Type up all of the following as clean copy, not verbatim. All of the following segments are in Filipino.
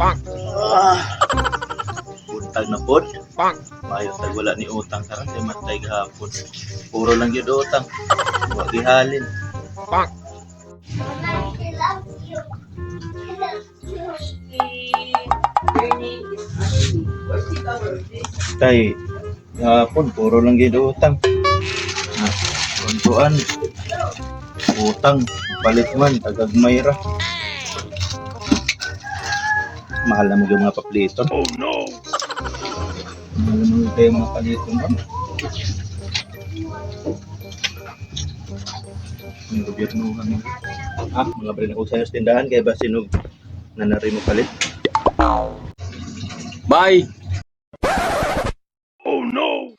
Ah, utang na pod. Mayo tag wala ni utang karon kay matay gahapon. Puro lang gyud utang. Wa gihalin. Tay, gahapon puro lang gyud utang. Tuntuan. Utang palit man tagagmay ra. Mahal na mo yung mga papliton. Oh no! Mahal na mo yung mga papliton ba? Yung gobyerno kami. Mga brand ako sa tindahan kaya ba sinog nanari mo palit? Bye. Oh no!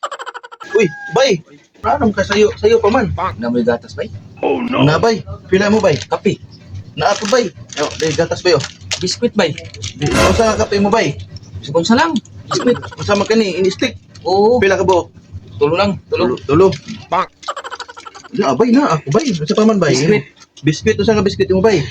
Uy, bay! Ranong ka sayo pa man. Namoy gatas bay. Oh no! Na bay, pila mo bay? Kape. Naapod bay. Yo, dahil gatas bayo. Biskuit bay. Usa ka kape mo bay? Sabon sa lang. Biskuit. Usa man kani ini-stick. Oo. Pila ka buok? Tulo lang. Tulo. Tulo. Ya, bay na ako bay. Sa paman bay. Biskuit. Biskuit usa ka biskuit mo bay?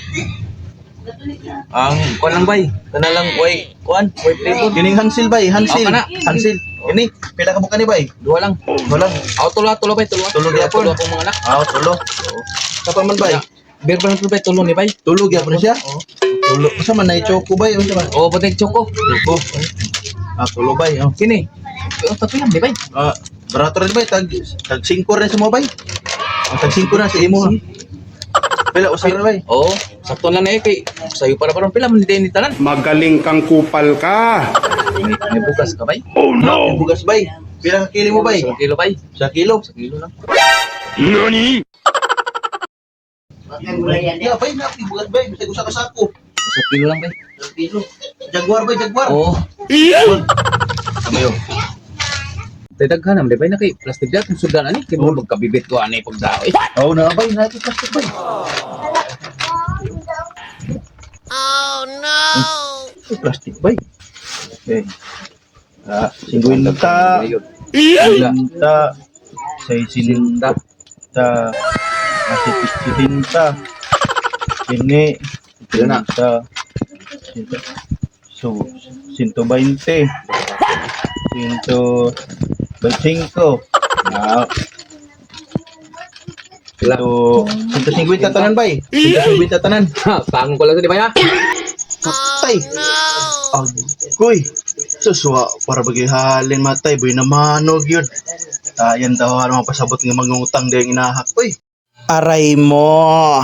Ang kuan lang bay. Kana lang way kuan, way flavor. Kining Hansil bay, Hansil. Oh, kana. Hansil. Kini pila ka buok kani bay? Dua lang. Wala. Aw tulo bay tulo. Tulo gyapon. Tulo akong mga anak. Tulo. Sa paman bay? Beer ba bay tulo ni bay? Tulo gyapon siya? Oo. Tulo. Usa man na choco bay? Unsa man? Oo, patay choco. Choco. Tulo bay. Kini. Tapi lang di bay. Barato rin bay tag 5 rin sa mo bay. Tag 5 na sa imo. Pila usa ra bay? Oo, sakto na na kay sayo para parang pila man ni tanan. Magaling kang kupal ka. May bukas ka bay? Oh no. Bugas bay. Pila ka kilo mo bay? 1 kilo bay. 1 kilo. 1 kilo lang. Nani? Ya bay na bugas bay. Bisag usa ka sako. 1 kilo lang bay. 1 kilo. Jaguar bay, jaguar. Oo. Kamayo. Tay daghan am bay na kay plastic dat kung sudan ani kay mo magkabibit ko ani pagdao. Oh na bay, na plastic bay. Oh no! Plastic bay. Okay. 50. Sinta. 60. Sinta. Ini. Pila na? So, 120. 125. Pila? 150 tanan bay. 150 tanan. Ha, tangon ko lang sa di bay ha. Matay. Agoy. Suswa para bagi halin matay boy na manog yun. Tayan daw ano mapasabot ng mangungutang dahil inahak. Uy. Aray mo.